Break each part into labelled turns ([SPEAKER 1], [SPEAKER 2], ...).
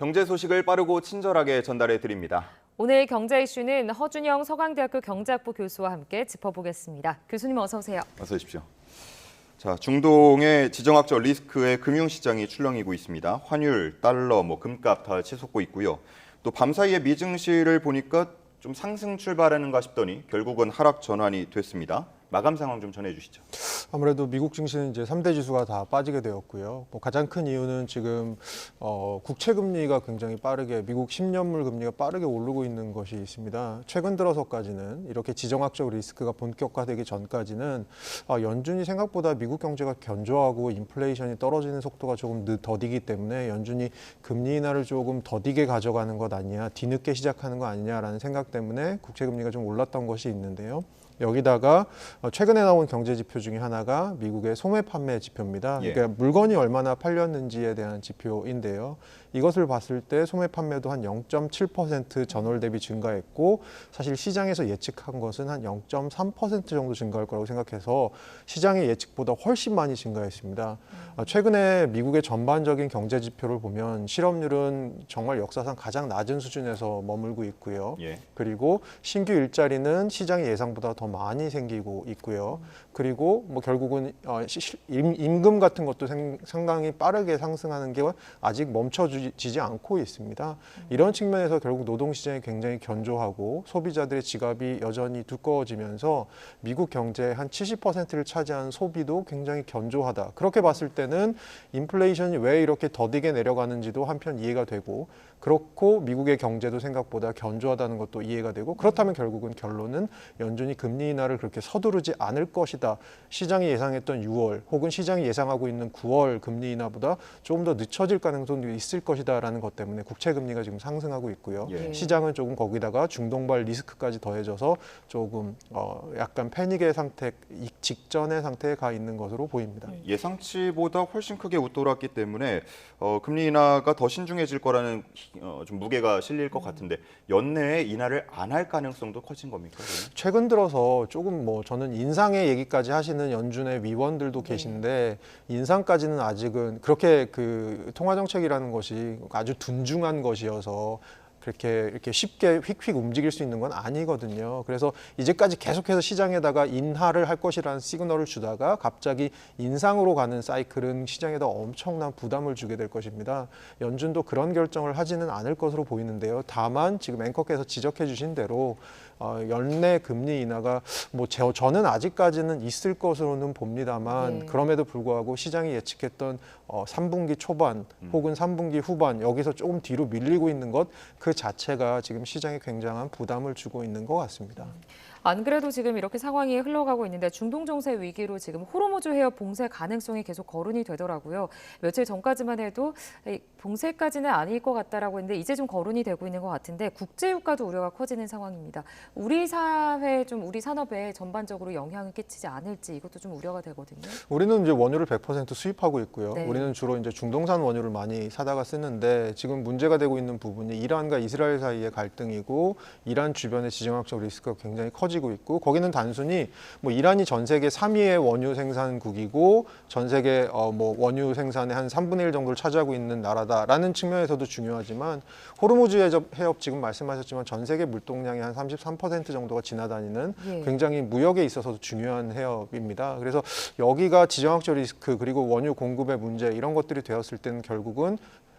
[SPEAKER 1] 경제 소식을 빠르고 친절하게 전달해 드립니다.
[SPEAKER 2] 오늘 경제 이슈는 허준영 서강대학교 경제학부 교수와 함께 짚어보겠습니다. 교수님 어서 오세요.
[SPEAKER 1] 어서 오십시오. 자, 중동의 지정학적 리스크에 금융시장이 출렁이고 있습니다. 환율, 달러, 금값 다 치솟고 있고요. 또 밤사이에 미증시를 보니까 좀 상승 출발하는가 싶더니 결국은 하락 전환이 됐습니다. 마감 상황 좀 전해주시죠.
[SPEAKER 3] 아무래도 미국 증시는 이제 3대 지수가 다 빠지게 되었고요. 가장 큰 이유는 지금 국채 금리가 굉장히 빠르게 미국 10년물 금리가 빠르게 오르고 있는 것이 있습니다. 최근 들어서까지는 이렇게 지정학적 리스크가 본격화되기 전까지는 연준이 생각보다 미국 경제가 견조하고 인플레이션이 떨어지는 속도가 조금 더디기 때문에 연준이 금리 인하를 조금 더디게 가져가는 것 아니냐, 뒤늦게 시작하는 거 아니냐라는 생각 때문에 국채 금리가 좀 올랐던 것이 있는데요. 여기다가 최근에 나온 경제 지표 중에 하나가 미국의 소매 판매 지표입니다. 그러니까 물건이 얼마나 팔렸는지에 대한 지표인데요. 이것을 봤을 때 소매 판매도 한 0.7% 전월 대비 증가했고 사실 시장에서 예측한 것은 한 0.3% 정도 증가할 거라고 생각해서 시장의 예측보다 훨씬 많이 증가했습니다. 최근에 미국의 전반적인 경제 지표를 보면 실업률은 정말 역사상 가장 낮은 수준에서 머물고 있고요. 그리고 신규 일자리는 시장의 예상보다 더 많이 생기고 있고요. 그리고 결국은 임금 같은 것도 상당히 빠르게 상승하는 게 아직 멈춰지지 않고 있습니다. 이런 측면에서 결국 노동시장이 굉장히 견조하고 소비자들의 지갑이 여전히 두꺼워지면서 미국 경제의 한 70%를 차지하는 소비도 굉장히 견조하다. 그렇게 봤을 때는 인플레이션이 왜 이렇게 더디게 내려가는지도 한편 이해가 되고 그렇고 미국의 경제도 생각보다 견조하다는 것도 이해가 되고 그렇다면 결국은 결론은 연준이 금리 인하를 그렇게 서두르지 않을 것이다. 시장이 예상했던 6월 혹은 시장이 예상하고 있는 9월 금리 인하보다 조금 더 늦춰질 가능성도 있을 것이다라는 것 때문에 국채 금리가 지금 상승하고 있고요. 시장은 조금 거기다가 중동발 리스크까지 더해져서 조금 약간 패닉의 상태 직전의 상태에 가 있는 것으로 보입니다.
[SPEAKER 1] 예상치보다 훨씬 크게 웃돌았기 때문에 금리 인하가 더 신중해질 거라는 좀 무게가 실릴 것 같은데 연내에 인하를 안 할 가능성도 커진 겁니까? 그러면?
[SPEAKER 3] 최근 들어서 조금 저는 인상의 얘기까지 하시는 연준의 위원들도 계신데 인상까지는 아직은 그렇게 통화정책이라는 것이 아주 둔중한 것이어서 그렇게 이렇게 쉽게 휙휙 움직일 수 있는 건 아니거든요. 그래서 이제까지 계속해서 시장에다가 인하를 할 것이라는 시그널을 주다가 갑자기 인상으로 가는 사이클은 시장에다 엄청난 부담을 주게 될 것입니다. 연준도 그런 결정을 하지는 않을 것으로 보이는데요. 다만 지금 앵커께서 지적해 주신 대로 연내 금리 인하가 저는 아직까지는 있을 것으로는 봅니다만 그럼에도 불구하고 시장이 예측했던 3분기 초반 혹은 3분기 후반 여기서 조금 뒤로 밀리고 있는 것 그 자체가 지금 시장에 굉장한 부담을 주고 있는 것 같습니다.
[SPEAKER 2] 안 그래도 지금 이렇게 상황이 흘러가고 있는데 중동 정세 위기로 지금 호르무즈 해협 봉쇄 가능성이 계속 거론이 되더라고요. 며칠 전까지만 해도 봉쇄까지는 아닐 것 같다라고 했는데 이제 좀 거론이 되고 있는 것 같은데 국제유가도 우려가 커지는 상황입니다. 우리 사회 우리 산업에 전반적으로 영향을 끼치지 않을지 이것도 좀 우려가 되거든요.
[SPEAKER 3] 우리는 이제 원유를 100% 수입하고 있고요. 우리는 주로 이제 중동산 원유를 많이 사다가 쓰는데 지금 문제가 되고 있는 부분이 이란과 이스라엘 사이의 갈등이고 이란 주변의 지정학적 리스크가 굉장히 커지고 있고 거기는 단순히 이란이 전 세계 3위의 원유 생산국이고 전 세계 원유 생산의 한 3분의 1 정도를 차지하고 있는 나라다라는 측면에서도 중요하지만 호르무즈 해협 지금 말씀하셨지만 전 세계 물동량의 한 33% 정도가 지나다니는 굉장히 무역에 있어서도 중요한 해협입니다. 그래서 여기가 지정학적 리스크 그리고 원유 공급의 문제 이런 것들이 되었을 때는 결국은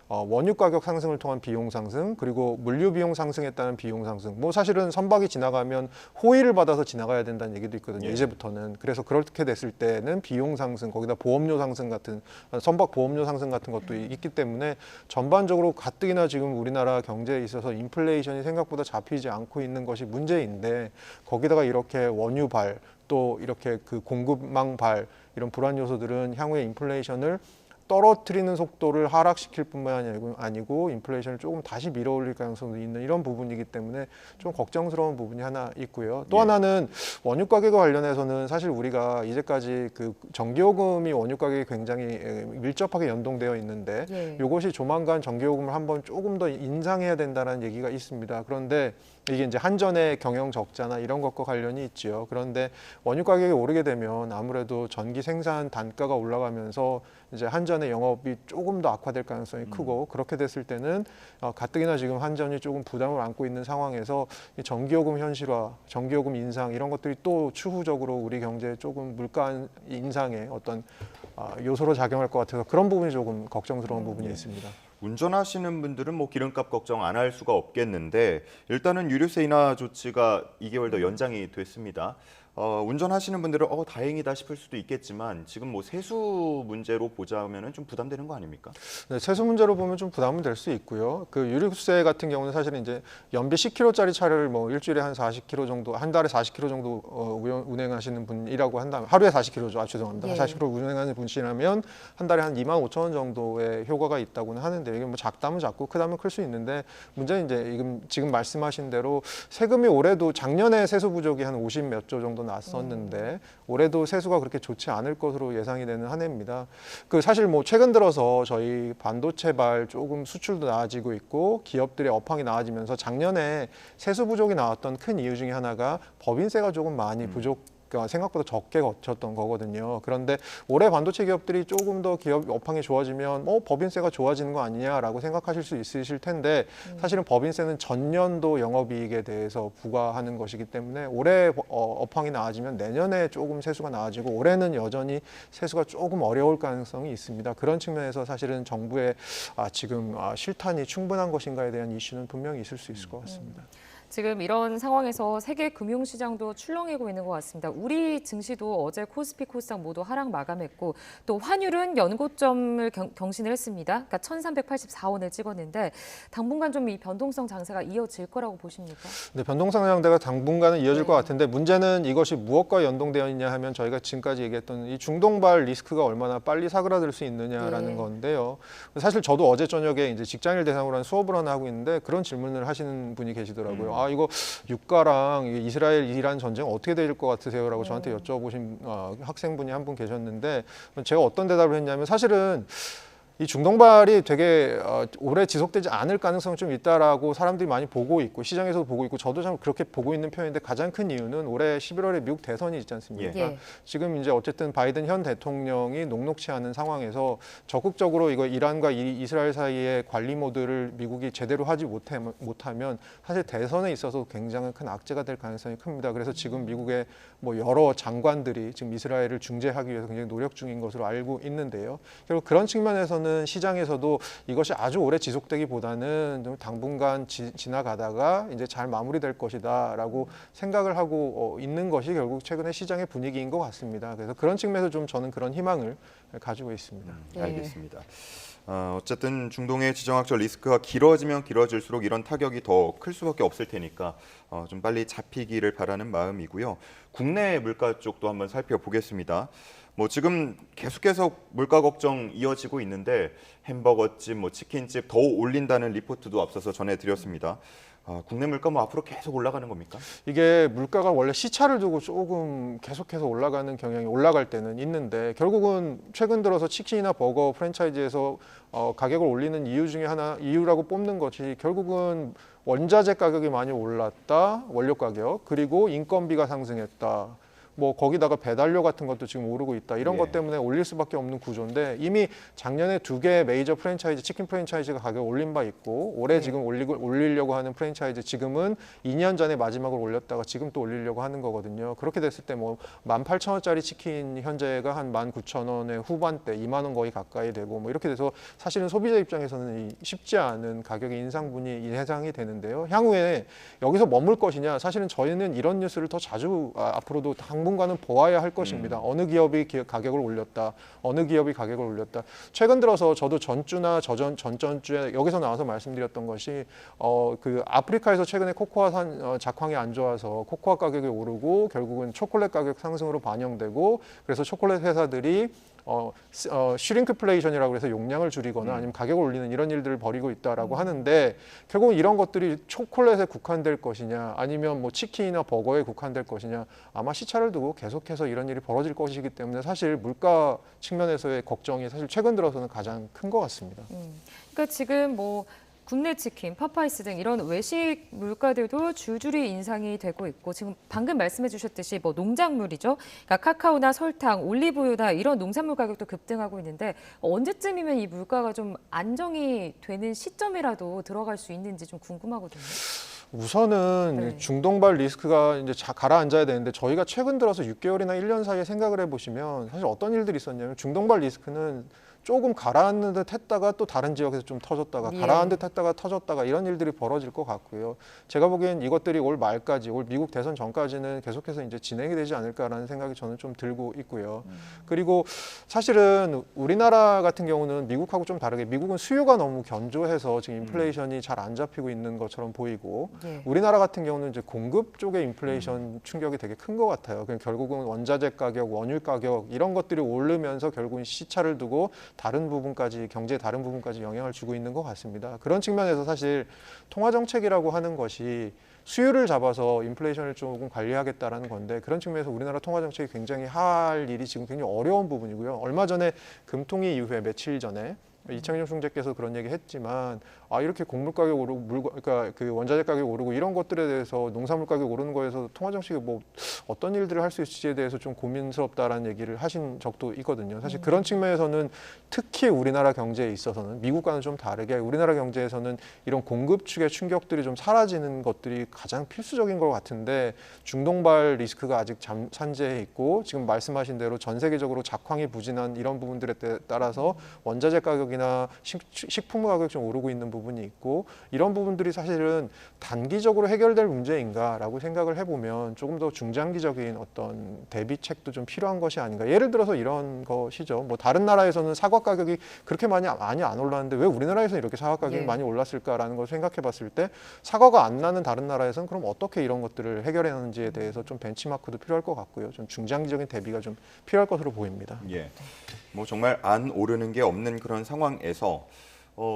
[SPEAKER 3] 원유 가격 상승을 통한 비용 상승 그리고 물류 비용 상승에 따른 비용 상승 사실은 선박이 지나가면 호의를 받아서 지나가야 된다는 얘기도 있거든요. 이제부터는. 그래서 그렇게 됐을 때는 비용 상승 거기다 보험료 상승 같은 선박 보험료 상승 같은 것도 있기 때문에 전반적으로 가뜩이나 지금 우리나라 경제에 있어서 인플레이션이 생각보다 잡히지 않고 있는 것이 문제인데 거기다가 이렇게 원유발 또 이렇게 공급망발 이런 불안 요소들은 향후에 인플레이션을 떨어뜨리는 속도를 하락시킬 뿐만 아니고 인플레이션을 조금 다시 밀어올릴 가능성도 있는 이런 부분이기 때문에 좀 걱정스러운 부분이 하나 있고요. 또 하나는 원유 가격과 관련해서는 사실 우리가 이제까지 전기요금이 원유 가격에 굉장히 밀접하게 연동되어 있는데 이것이 조만간 전기요금을 한번 조금 더 인상해야 된다는 얘기가 있습니다. 그런데 이게 이제 한전의 경영 적자나 이런 것과 관련이 있지요. 그런데 원유 가격이 오르게 되면 아무래도 전기 생산 단가가 올라가면서 이제 한전의 영업이 조금 더 악화될 가능성이 크고 그렇게 됐을 때는 가뜩이나 지금 한전이 조금 부담을 안고 있는 상황에서 이 전기요금 현실화, 전기요금 인상 이런 것들이 또 추후적으로 우리 경제에 조금 물가 인상의 어떤 요소로 작용할 것 같아서 그런 부분이 조금 걱정스러운 부분이 있습니다.
[SPEAKER 1] 운전하시는 분들은 뭐 기름값 걱정 안 할 수가 없겠는데 일단은 유류세 인하 조치가 2개월 더 연장이 됐습니다. 운전하시는 분들은 다행이다 싶을 수도 있겠지만 지금 뭐 세수 문제로 보자면은 좀 부담되는 거 아닙니까?
[SPEAKER 3] 네, 세수 문제로 보면 좀 부담은 될 수 있고요. 그 유류세 같은 경우는 사실은 이제 연비 10km짜리 차를 뭐 일주일에 한 40km 정도, 한 달에 40km 정도 운행하시는 분이라고 한다면 하루에 40km죠. 죄송합니다.
[SPEAKER 2] 예.
[SPEAKER 3] 40km 운행하는 분이라면 한 달에 한 25,000원 정도의 효과가 있다고는 하는데 이게 뭐 작다면 작고 크다면 클 수 있는데 문제는 이제 지금 말씀하신 대로 세금이 올해도 작년에 세수 부족이 한 50 몇 조 정도 났었는데 올해도 세수가 그렇게 좋지 않을 것으로 예상이 되는 한 해입니다. 그 사실 뭐 최근 들어서 저희 반도체발 조금 수출도 나아지고 있고 기업들의 업황이 나아지면서 작년에 세수 부족이 나왔던 큰 이유 중에 하나가 법인세가 조금 많이 생각보다 적게 거쳤던 거거든요. 그런데 올해 반도체 기업들이 조금 더 기업 업황이 좋아지면 법인세가 좋아지는 거 아니냐라고 생각하실 수 있으실 텐데 사실은 법인세는 전년도 영업이익에 대해서 부과하는 것이기 때문에 올해 업황이 나아지면 내년에 조금 세수가 나아지고 올해는 여전히 세수가 조금 어려울 가능성이 있습니다. 그런 측면에서 사실은 정부의 지금 실탄이 충분한 것인가에 대한 이슈는 분명히 있을 수 있을 것 같습니다.
[SPEAKER 2] 지금 이런 상황에서 세계 금융시장도 출렁이고 있는 것 같습니다. 우리 증시도 어제 코스피, 코스닥 모두 하락 마감했고 또 환율은 연고점을 경신을 했습니다. 그러니까 1,384원을 찍었는데 당분간 좀 이 변동성 장세가 이어질 거라고 보십니까?
[SPEAKER 3] 네, 변동성 장세가 당분간은 이어질 것 같은데 문제는 이것이 무엇과 연동되어 있냐 하면 저희가 지금까지 얘기했던 이 중동발 리스크가 얼마나 빨리 사그라들 수 있느냐라는 건데요. 사실 저도 어제 저녁에 이제 직장인을 대상으로 한 수업을 하나 하고 있는데 그런 질문을 하시는 분이 계시더라고요. 이거 유가랑 이스라엘 이란 전쟁 어떻게 될 것 같으세요라고 저한테 여쭤보신 학생분이 한 분 계셨는데 제가 어떤 대답을 했냐면 사실은 이 중동발이 되게 오래 지속되지 않을 가능성이 좀 있다라고 사람들이 많이 보고 있고 시장에서도 보고 있고 저도 참 그렇게 보고 있는 편인데 가장 큰 이유는 올해 11월에 미국 대선이 있지 않습니까?
[SPEAKER 2] 예.
[SPEAKER 3] 지금 이제 어쨌든 바이든 현 대통령이 녹록치 않은 상황에서 적극적으로 이거 이란과 이스라엘 사이의 관리 모드를 미국이 제대로 하지 못하면 사실 대선에 있어서 굉장히 큰 악재가 될 가능성이 큽니다. 그래서 지금 미국의 뭐 여러 장관들이 지금 이스라엘을 중재하기 위해서 굉장히 노력 중인 것으로 알고 있는데요. 결국 그런 측면에서는 시장에서도 이것이 아주 오래 지속되기보다는 좀 당분간 지나가다가 이제 잘 마무리될 것이다라고 생각을 하고 있는 것이 결국 최근의 시장의 분위기인 것 같습니다. 그래서 그런 측면에서 좀 저는 그런 희망을 가지고 있습니다.
[SPEAKER 1] 알겠습니다. 어쨌든 중동의 지정학적 리스크가 길어지면 길어질수록 이런 타격이 더 클 수밖에 없을 테니까 좀 빨리 잡히기를 바라는 마음이고요. 국내 물가 쪽도 한번 살펴보겠습니다. 뭐 지금 계속해서 물가 걱정 이어지고 있는데 햄버거집, 뭐 치킨집 더 올린다는 리포트도 앞서서 전해드렸습니다. 국내 물가 뭐 앞으로 계속 올라가는 겁니까?
[SPEAKER 3] 이게 물가가 원래 시차를 두고 조금 계속해서 올라가는 경향이 올라갈 때는 있는데 결국은 최근 들어서 치킨이나 버거 프랜차이즈에서 가격을 올리는 이유 중에 이유라고 뽑는 것이 결국은 원자재 가격이 많이 올랐다, 원료 가격, 그리고 인건비가 상승했다. 뭐 거기다가 배달료 같은 것도 지금 오르고 있다. 이런 것 때문에 올릴 수밖에 없는 구조인데 이미 작년에 2개 메이저 프랜차이즈, 치킨 프랜차이즈가 가격 올린 바 있고 올해 지금 올리려고 하는 프랜차이즈 지금은 2년 전에 마지막으로 올렸다가 지금 또 올리려고 하는 거거든요. 그렇게 됐을 때 뭐 18,000원짜리 치킨 현재가 한 19,000원의 후반대, 2만 원 거의 가까이 되고 뭐 이렇게 돼서 사실은 소비자 입장에서는 쉽지 않은 가격의 인상분이 예상이 되는데요. 향후에 여기서 머물 것이냐? 사실은 저희는 이런 뉴스를 더 자주 앞으로도 당분간은 보아야 할 것입니다. 어느 기업이 가격을 올렸다. 어느 기업이 가격을 올렸다. 최근 들어서 저도 전주나 전전주에 여기서 나와서 말씀드렸던 것이 그 아프리카에서 최근에 코코아 작황이 안 좋아서 코코아 가격이 오르고 결국은 초콜릿 가격 상승으로 반영되고 그래서 초콜릿 회사들이 슈링크플레이션이라고 해서 용량을 줄이거나 아니면 가격을 올리는 이런 일들을 벌이고 있다라고 하는데 결국 이런 것들이 초콜릿에 국한될 것이냐 아니면 뭐 치킨이나 버거에 국한될 것이냐 아마 시차를 두고 계속해서 이런 일이 벌어질 것이기 때문에 사실 물가 측면에서의 걱정이 사실 최근 들어서는 가장 큰 것 같습니다.
[SPEAKER 2] 그러니까 지금 뭐 국내 치킨, 파파이스 등 이런 외식 물가들도 줄줄이 인상이 되고 있고 지금 방금 말씀해 주셨듯이 뭐 농작물이죠. 그러니까 카카오나 설탕, 올리브유나 이런 농산물 가격도 급등하고 있는데 언제쯤이면 이 물가가 좀 안정이 되는 시점이라도 들어갈 수 있는지 좀 궁금하거든요.
[SPEAKER 3] 우선은
[SPEAKER 2] 네.
[SPEAKER 3] 중동발 리스크가 이제 가라앉아야 되는데 저희가 최근 들어서 6개월이나 1년 사이에 생각을 해보시면 사실 어떤 일들이 있었냐면 중동발 리스크는 조금 가라앉는 듯 했다가 또 다른 지역에서 좀 터졌다가
[SPEAKER 2] 예.
[SPEAKER 3] 가라앉는 듯 했다가 터졌다가 이런 일들이 벌어질 것 같고요. 제가 보기엔 이것들이 올 말까지, 올 미국 대선 전까지는 계속해서 이제 진행이 되지 않을까라는 생각이 저는 좀 들고 있고요. 그리고 사실은 우리나라 같은 경우는 미국하고 좀 다르게 미국은 수요가 너무 견조해서 지금 인플레이션이 잘 안 잡히고 있는 것처럼 보이고
[SPEAKER 2] 예.
[SPEAKER 3] 우리나라 같은 경우는 이제 공급 쪽의 인플레이션 충격이 되게 큰 것 같아요. 그냥 결국은 원자재 가격, 원유 가격 이런 것들이 오르면서 결국은 시차를 두고 다른 부분까지 경제 다른 부분까지 영향을 주고 있는 것 같습니다. 그런 측면에서 사실 통화 정책이라고 하는 것이 수요를 잡아서 인플레이션을 조금 관리하겠다라는 건데 그런 측면에서 우리나라 통화 정책이 굉장히 할 일이 지금 굉장히 어려운 부분이고요. 얼마 전에 금통위 이후에 며칠 전에 이창용 총재께서 그런 얘기 했지만 이렇게 곡물 가격 오르고 그러니까 그 원자재 가격 오르고 이런 것들에 대해서 농산물 가격 오르는 거에서 통화 정책이 뭐 어떤 일들을 할 수 있을지에 대해서 좀 고민스럽다라는 얘기를 하신 적도 있거든요. 사실 그런 측면에서는 특히 우리나라 경제에 있어서는 미국과는 좀 다르게 우리나라 경제에서는 이런 공급 측의 충격들이 좀 사라지는 것들이 가장 필수적인 것 같은데 중동발 리스크가 아직 산재해 있고 지금 말씀하신 대로 전 세계적으로 작황이 부진한 이런 부분들에 따라서 원자재 가격이나 식품 가격 좀 오르고 있는 부분이 있고 이런 부분들이 사실은 단기적으로 해결될 문제인가라고 생각을 해보면 조금 더 중장기적인 어떤 대비책도 좀 필요한 것이 아닌가. 예를 들어서 이런 것이죠. 뭐 다른 나라에서는 사과 가격이 그렇게 많이 안 올랐는데 왜 우리나라에서는 이렇게 사과 가격이
[SPEAKER 2] 예.
[SPEAKER 3] 많이 올랐을까라는 걸 생각해봤을 때 사과가 안 나는 다른 나라에서는 그럼 어떻게 이런 것들을 해결하는지에 대해서 좀 벤치마크도 필요할 것 같고요. 좀 중장기적인 대비가 좀 필요할 것으로 보입니다.
[SPEAKER 1] 예. 뭐 정말 안 오르는 게 없는 그런 상황에서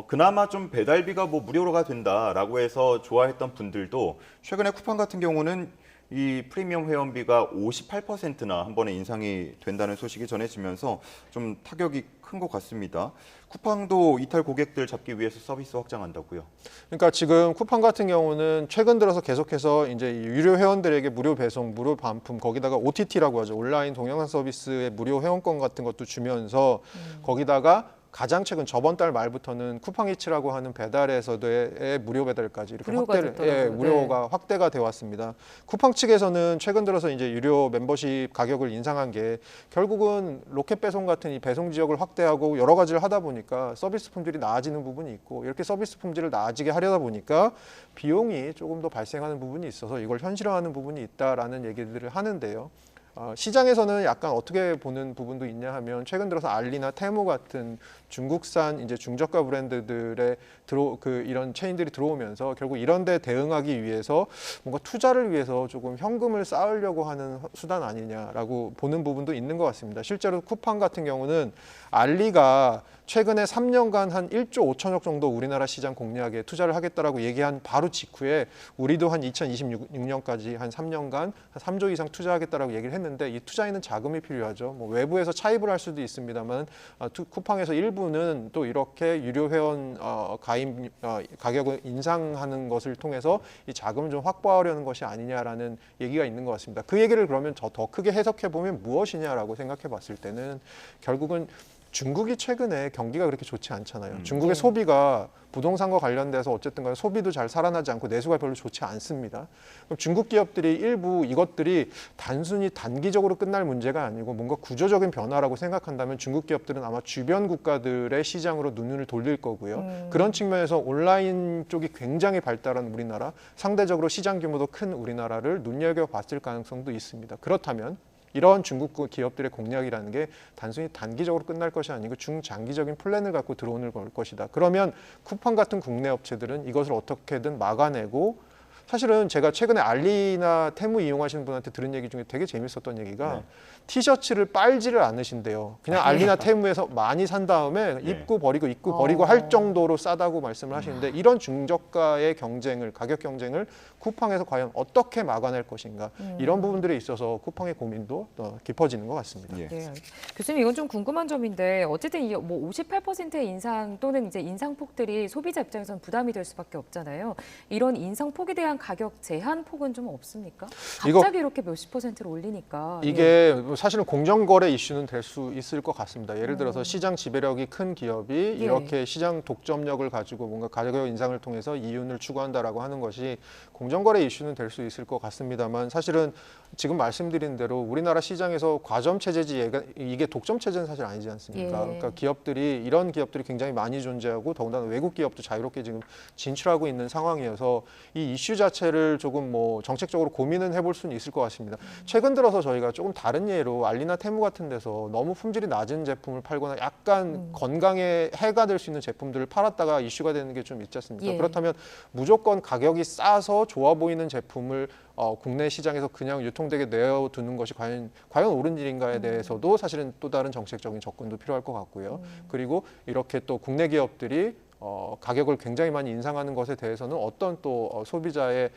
[SPEAKER 1] 그나마 좀 배달비가 뭐 무료가 된다라고 해서 좋아했던 분들도 최근에 쿠팡 같은 경우는 이 프리미엄 회원비가 58%나 한 번에 인상이 된다는 소식이 전해지면서 좀 타격이 큰 것 같습니다. 쿠팡도 이탈 고객들 잡기 위해서 서비스 확장한다고요?
[SPEAKER 3] 그러니까 지금 쿠팡 같은 경우는 최근 들어서 계속해서 이제 유료 회원들에게 무료 배송, 무료 반품, 거기다가 OTT라고 하죠. 온라인 동영상 서비스의 무료 회원권 같은 것도 주면서 거기다가 가장 최근 저번 달 말부터는 쿠팡이츠라고 하는 배달에서의 무료 배달까지 이렇게 무료가 확대가 되어 왔습니다. 쿠팡 측에서는 최근 들어서 이제 유료 멤버십 가격을 인상한 게 결국은 로켓 배송 같은 이 배송 지역을 확대하고 여러 가지를 하다 보니까 서비스 품질이 나아지는 부분이 있고 이렇게 서비스 품질을 나아지게 하려다 보니까 비용이 조금 더 발생하는 부분이 있어서 이걸 현실화하는 부분이 있다라는 얘기들을 하는데요. 시장에서는 약간 어떻게 보는 부분도 있냐 하면 최근 들어서 알리나 테무 같은 중국산 이제 중저가 브랜드들의 이런 체인들이 들어오면서 결국 이런 데 대응하기 위해서 뭔가 투자를 위해서 조금 현금을 쌓으려고 하는 수단 아니냐라고 보는 부분도 있는 것 같습니다. 실제로 쿠팡 같은 경우는 알리가 최근에 3년간 한 1조 5천억 정도 우리나라 시장 공략에 투자를 하겠다라고 얘기한 바로 직후에 우리도 한 2026년까지 한 3년간 한 3조 이상 투자하겠다라고 얘기를 했는데 이 투자에는 자금이 필요하죠. 뭐 외부에서 차입을 할 수도 있습니다만 쿠팡에서 일부는 또 이렇게 유료 회원 가입 가격을 인상하는 것을 통해서 이 자금을 좀 확보하려는 것이 아니냐라는 얘기가 있는 것 같습니다. 그 얘기를 그러면 더 크게 해석해 보면 무엇이냐라고 생각해 봤을 때는 결국은 중국이 최근에 경기가 그렇게 좋지 않잖아요. 중국의 소비가 부동산과 관련돼서 어쨌든 간에 소비도 잘 살아나지 않고 내수가 별로 좋지 않습니다. 그럼 중국 기업들이 일부 이것들이 단순히 단기적으로 끝날 문제가 아니고 뭔가 구조적인 변화라고 생각한다면 중국 기업들은 아마 주변 국가들의 시장으로 눈을 돌릴 거고요. 그런 측면에서 온라인 쪽이 굉장히 발달한 우리나라, 상대적으로 시장 규모도 큰 우리나라를 눈여겨봤을 가능성도 있습니다. 그렇다면 이런 중국 기업들의 공략이라는 게 단순히 단기적으로 끝날 것이 아니고 중장기적인 플랜을 갖고 들어오는 걸 것이다. 그러면 쿠팡 같은 국내 업체들은 이것을 어떻게든 막아내고 사실은 제가 최근에 알리나 테무 이용하시는 분한테 들은 얘기 중에 되게 재밌었던 얘기가
[SPEAKER 1] 네.
[SPEAKER 3] 티셔츠를 빨지를 않으신대요. 그냥 알리나 테무에서 많이 산 다음에 입고 버리고 할 정도로 싸다고 말씀을 하시는데 이런 중저가의 경쟁을 가격 경쟁을 쿠팡에서 과연 어떻게 막아낼 것인가 이런 부분들에 있어서 쿠팡의 고민도 더 깊어지는 것 같습니다.
[SPEAKER 1] 예.
[SPEAKER 2] 네. 교수님 이건 좀 궁금한 점인데 어쨌든 이 뭐 58%의 인상 또는 이제 인상폭들이 소비자 입장에서는 부담이 될 수밖에 없잖아요. 이런 인상폭에 대한 가격 제한폭은 좀 없습니까? 갑자기 이렇게 몇십 %를 올리니까
[SPEAKER 3] 이게 사실은 공정거래 이슈는 될 수 있을 것 같습니다. 예를 들어서 시장 지배력이 큰 기업이 이렇게 시장 독점력을 가지고 뭔가 가격 인상을 통해서 이윤을 추구한다라고 하는 것이 공정거래 이슈는 될 수 있을 것 같습니다만 사실은 지금 말씀드린 대로 우리나라 시장에서 과점 체제지 이게 독점 체제는 사실 아니지 않습니까? 그러니까 이런 기업들이 굉장히 많이 존재하고 더군다나 외국 기업도 자유롭게 지금 진출하고 있는 상황이어서 이 이슈 자체를 조금 뭐 정책적으로 고민은 해볼 수는 있을 것 같습니다. 최근 들어서 저희가 조금 다른 예로 알리나 테무 같은 데서 너무 품질이 낮은 제품을 팔거나 약간 건강에 해가 될 수 있는 제품들을 팔았다가 이슈가 되는 게 좀 있지 않습니까? 그렇다면 무조건 가격이 싸서 좋아 보이는 제품을 국내 시장에서 그냥 유통되게 내어두는 것이 과연 옳은 일인가에 대해서도 사실은 또 다른 정책적인 접근도 필요할 것 같고요. 그리고 이렇게 또 국내 기업들이 가격을 굉장히 많이 인상하는 것에 대해서는 어떤 또 소비자의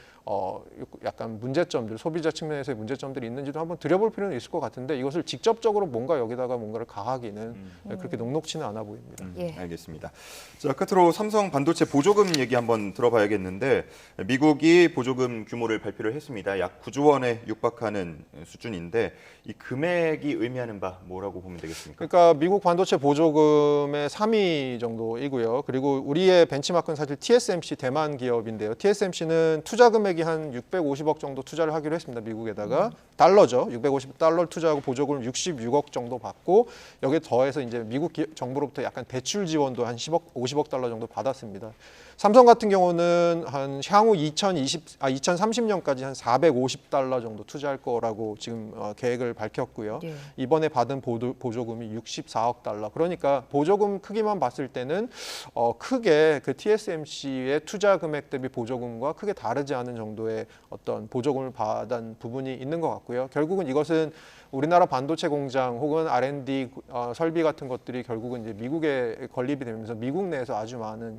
[SPEAKER 3] 약간 문제점들, 소비자 측면에서의 문제점들이 있는지도 한번 들여볼 필요는 있을 것 같은데 이것을 직접적으로 여기다가 뭔가를 가하기는 그렇게 녹록치는 않아 보입니다.
[SPEAKER 1] 알겠습니다. 자, 끝으로 삼성 반도체 보조금 얘기 한번 들어봐야겠는데 미국이 보조금 규모를 발표를 했습니다. 약 9조 원에 육박하는 수준인데 이 금액이 의미하는 바 뭐라고 보면 되겠습니까?
[SPEAKER 3] 그러니까 미국 반도체 보조금의 3위 정도이고요. 그리고 우리의 벤치마크는 사실 TSMC 대만 기업인데요. TSMC는 투자 금액이 한 650억 정도 투자를 하기로 했습니다. 미국에다가 달러죠. 650달러 투자하고 보조금을 66억 정도 받고 여기에 더해서 이제 미국 정부로부터 약간 대출 지원도 한 50억 달러 정도 받았습니다. 삼성 같은 경우는 한 향후 2030년까지 한 450달러 정도 투자할 거라고 지금 계획을 밝혔고요. 이번에 받은 보조금이 64억 달러. 그러니까 보조금 크기만 봤을 때는 크게 그 TSMC의 투자 금액 대비 보조금과 크게 다르지 않은 정도의 어떤 보조금을 받은 부분이 있는 것 같고요. 결국은 이것은 우리나라 반도체 공장 혹은 R&D 설비 같은 것들이 결국은 이제 미국에 건립이 되면서 미국 내에서 아주 많은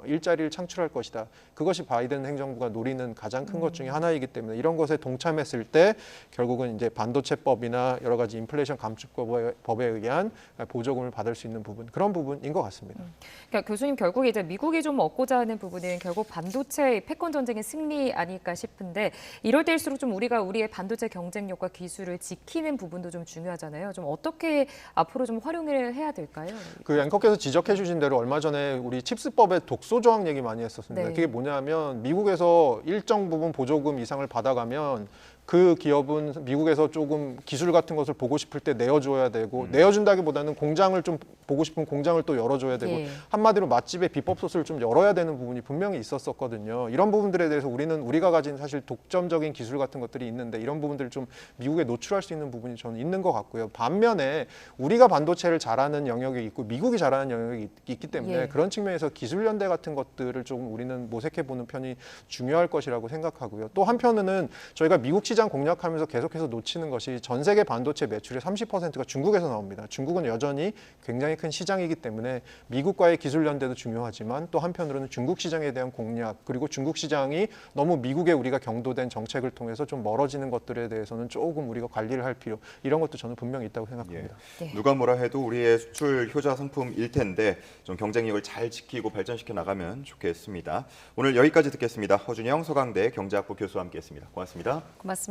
[SPEAKER 3] 일자리를 창출할 것이다. 그것이 바이든 행정부가 노리는 가장 큰 것 중에 하나이기 때문에 이런 것에 동참했을 때 결국은 이제 반도체법이나 여러 가지 인플레이션 감축법에 의한 보조금을 받을 수 있는 부분 그런 부분인 것 같습니다.
[SPEAKER 2] 그러니까 교수님 결국에 이제 미국이 좀 얻고자 하는 부분은 결국 반도체 패권 전쟁의 승리 아닐까 싶은데 이럴 때일수록 좀 우리가 우리의 반도체 경쟁력과 기술을 지키는 부분도 좀 중요하잖아요. 좀 어떻게 앞으로 좀 활용을 해야 될까요?
[SPEAKER 3] 그 앵커께서 지적해 주신 대로 얼마 전에 우리 칩스법의 독소 조항 얘기 많이 했었습니다.
[SPEAKER 2] 네.
[SPEAKER 3] 그게 뭐냐면 미국에서 일정 부분 보조금 이상을 받아가면 그 기업은 미국에서 조금 기술 같은 것을 보고 싶을 때 내어줘야 되고 내어준다기보다는 공장을 좀 보고 싶은 공장을 또 열어줘야 되고 한마디로 맛집의 비법 소스를 좀 열어야 되는 부분이 분명히 있었거든요. 이런 부분들에 대해서 우리가 가진 사실 독점적인 기술 같은 것들이 있는데 이런 부분들을 좀 미국에 노출할 수 있는 부분이 저는 있는 것 같고요. 반면에 우리가 반도체를 잘하는 영역이 있고 미국이 잘하는 영역이 있기 때문에 그런 측면에서 기술 연대 같은 것들을 조금 우리는 모색해 보는 편이 중요할 것이라고 생각하고요. 또 한편으로는 저희가 미국 시장 공략하면서 계속해서 놓치는 것이 전 세계 반도체 매출의 30%가 중국에서 나옵니다. 중국은 여전히 굉장히 큰 시장이기 때문에 미국과의 기술 연대도 중요하지만 또 한편으로는 중국 시장에 대한 공략 그리고 중국 시장이 너무 미국에 우리가 경도된 정책을 통해서 좀 멀어지는 것들에 대해서는 조금 우리가 관리를 할 필요 이런 것도 저는 분명히 있다고 생각합니다.
[SPEAKER 1] 누가 뭐라 해도 우리의 수출 효자 상품일 텐데 좀 경쟁력을 잘 지키고 발전시켜 나가면 좋겠습니다. 오늘 여기까지 듣겠습니다. 허준영 서강대 경제학부 교수와 함께했습니다. 고맙습니다.
[SPEAKER 2] 고맙습니다.